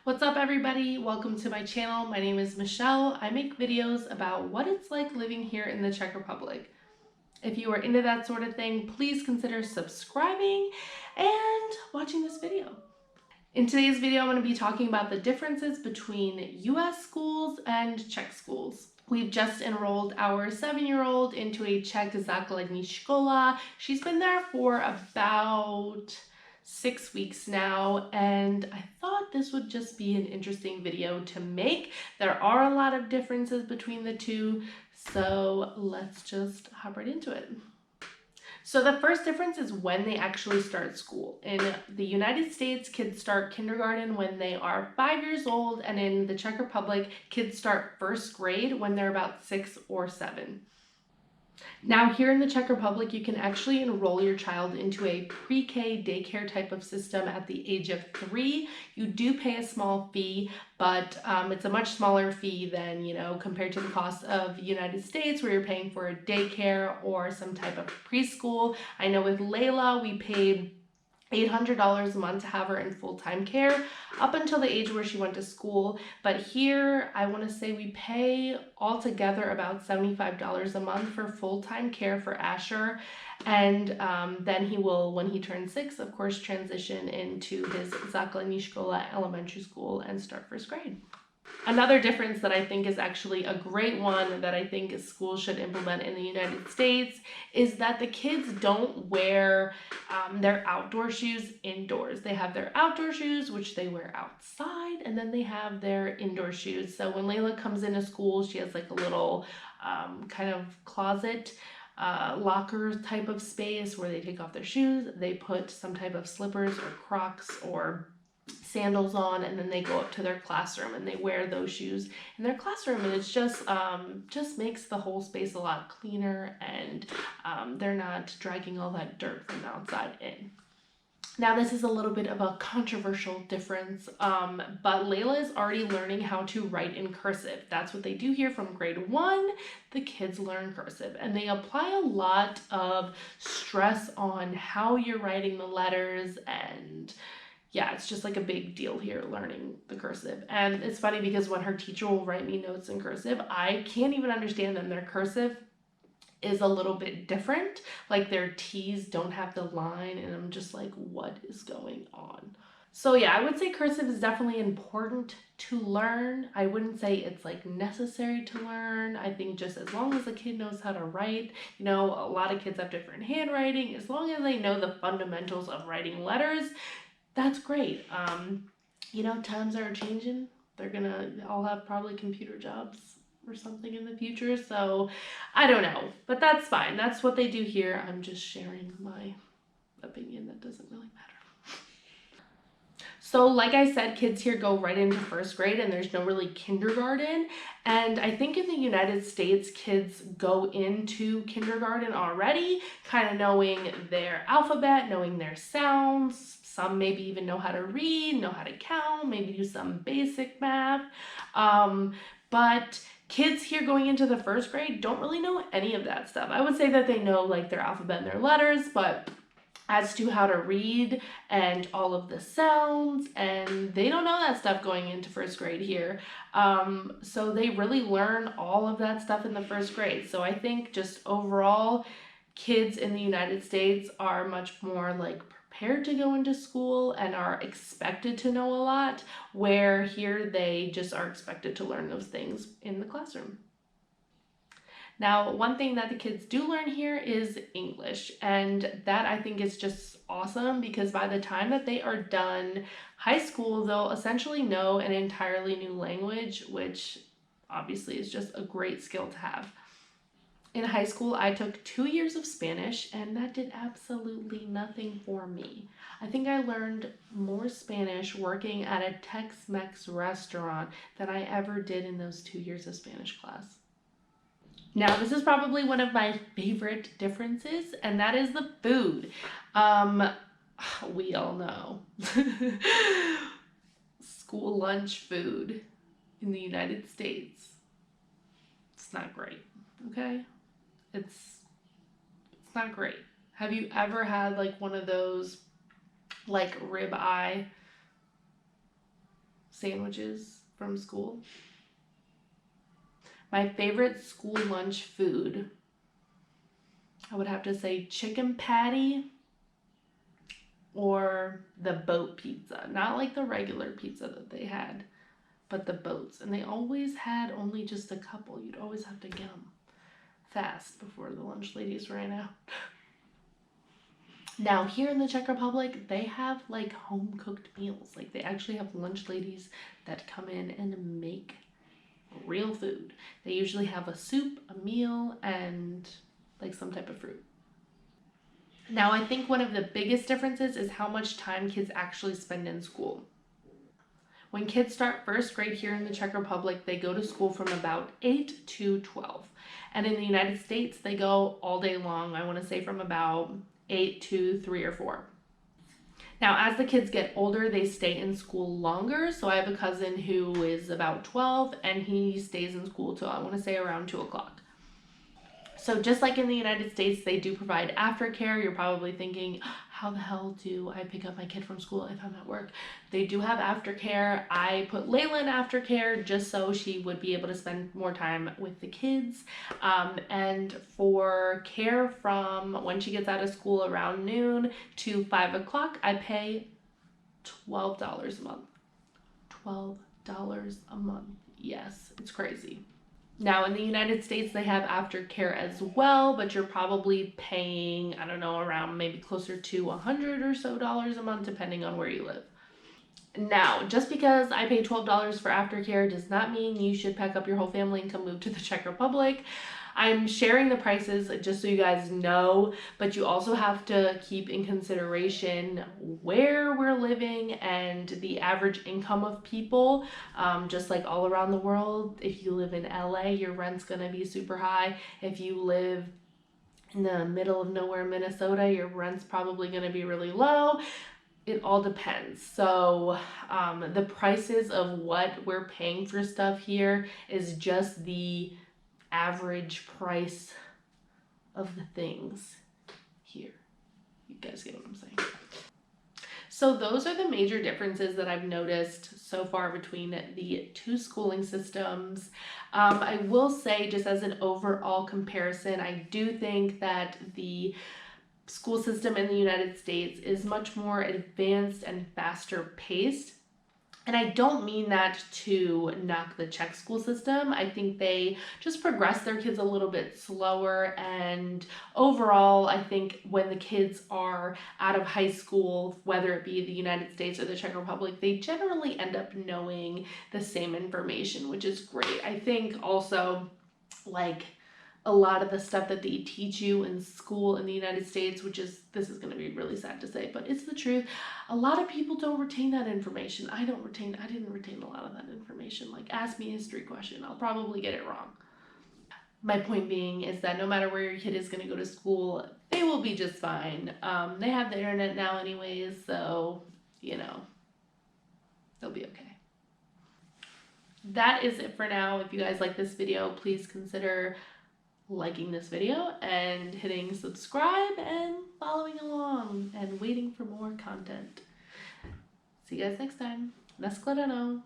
What's up, everybody? Welcome to my channel. My name is Michelle. I make videos about what it's like living here in the Czech Republic. If you are into that sort of thing, please consider subscribing and watching this video. In today's video, I'm going to be talking about the differences between US schools and Czech schools. We've just enrolled our 7-year-old into a Czech základní škola. She's been there for about 6 weeks now, and I thought this would just be an interesting video to make. There are a lot of differences between the two, so let's just hop right into it. So the first difference is when they actually start school. In the United States, kids start kindergarten when they are 5 years old, and in the Czech Republic, kids start first grade when they're about 6 or 7. Now, here in the Czech Republic, you can actually enroll your child into a pre-K daycare type of system at the age of 3. You do pay a small fee, but it's a much smaller fee than, compared to the cost of the United States, where you're paying for a daycare or some type of preschool. I know with Layla, we paid $800 a month to have her in full-time care up until the age where she went to school. But here, I want to say we pay altogether about $75 a month for full-time care for Asher. And then he will, when he turns 6, of course, transition into his základní škola elementary school and start first grade. Another difference that I think is actually a great one that I think schools should implement in the United States is that the kids don't wear their outdoor shoes indoors. They have their outdoor shoes, which they wear outside, and then they have their indoor shoes. So when Layla comes into school, she has like a little kind of closet locker type of space where they take off their shoes, they put some type of slippers or Crocs or sandals on, and then they go up to their classroom and they wear those shoes in their classroom, and it's just makes the whole space a lot cleaner, and they're not dragging all that dirt from the outside in. Now, this is a little bit of a controversial difference, but Layla is already learning how to write in cursive. That's what they do here from grade 1. The kids learn cursive, and they apply a lot of stress on how you're writing the letters, and yeah, it's just like a big deal here learning the cursive. And it's funny because when her teacher will write me notes in cursive, I can't even understand them. Their cursive is a little bit different. Like their T's don't have the line, and I'm just like, what is going on? So yeah, I would say cursive is definitely important to learn. I wouldn't say it's like necessary to learn. I think just as long as the kid knows how to write, a lot of kids have different handwriting. As long as they know the fundamentals of writing letters, that's great. Times are changing. They're gonna all have probably computer jobs or something in the future, so I don't know, but that's fine. That's what they do here. I'm just sharing my opinion. That doesn't really matter. So like I said, kids here go right into first grade, and there's no really kindergarten. And I think in the United States, kids go into kindergarten already, kind of knowing their alphabet, knowing their sounds. Some maybe even know how to read, know how to count, maybe do some basic math. But kids here going into the first grade don't really know any of that stuff. I would say that they know like their alphabet and their letters, but as to how to read and all of the sounds, and they don't know that stuff going into first grade here. So they really learn all of that stuff in the first grade. So I think just overall, kids in the United States are much more like prepared to go into school and are expected to know a lot, where here they just are expected to learn those things in the classroom. Now, one thing that the kids do learn here is English, and that I think is just awesome, because by the time that they are done high school, they'll essentially know an entirely new language, which obviously is just a great skill to have. In high school, I took 2 years of Spanish, and that did absolutely nothing for me. I think I learned more Spanish working at a Tex-Mex restaurant than I ever did in those 2 years of Spanish class. Now, this is probably one of my favorite differences, and that is the food. We all know. School lunch food in the United States, it's not great, okay? It's not great. Have you ever had like one of those like rib eye sandwiches from school. My favorite school lunch food, I would have to say chicken patty or the boat pizza. Not like the regular pizza that they had, but the boats. And they always had only just a couple. You'd always have to get them fast before the lunch ladies ran out. Now here in the Czech Republic, they have like home cooked meals. Like they actually have lunch ladies that come in and make real food. They usually have a soup, a meal, and like some type of fruit. Now I think one of the biggest differences is how much time kids actually spend in school. When kids start first grade here in the Czech Republic, they go to school from about 8 to 12. And in the United States, they go all day long. I want to say from about 8 to 3 or 4. Now, as the kids get older, they stay in school longer. So I have a cousin who is about 12 and he stays in school till I want to say around 2 o'clock. So just like in the United States, they do provide aftercare. You're probably thinking, how the hell do I pick up my kid from school if I'm at work? They do have aftercare. I put Layla in aftercare just so she would be able to spend more time with the kids. And for care from when she gets out of school around noon to 5 o'clock, I pay $12 a month. $12 a month. Yes, it's crazy. Now in the United States, they have aftercare as well, but you're probably paying, I don't know, around maybe closer to $100 or so a month, depending on where you live. Now, just because I pay $12 for aftercare does not mean you should pack up your whole family and come move to the Czech Republic. I'm sharing the prices just so you guys know, but you also have to keep in consideration where we're living and the average income of people. Just like all around the world, if you live in LA, your rent's gonna be super high. If you live in the middle of nowhere, Minnesota, your rent's probably gonna be really low. It all depends. So the prices of what we're paying for stuff here is just the average price of the things here. You guys get what I'm saying? So those are the major differences that I've noticed so far between the two schooling systems. I will say, just as an overall comparison, I do think that the school system in the United States is much more advanced and faster paced. And I don't mean that to knock the Czech school system. I think they just progress their kids a little bit slower. And overall, I think when the kids are out of high school, whether it be the United States or the Czech Republic, they generally end up knowing the same information, which is great. I think also, like, a lot of the stuff that they teach you in school in the United States, this is going to be really sad to say, but it's the truth. A lot of people don't retain that information. I didn't retain a lot of that information. Like, ask me a history question. I'll probably get it wrong. My point being is that no matter where your kid is going to go to school, they will be just fine. They have the internet now anyways, so, you know, they'll be okay. That is it for now. If you guys like this video, please consider liking this video and hitting subscribe and following along and waiting for more content. See you guys next time. Nashledanou.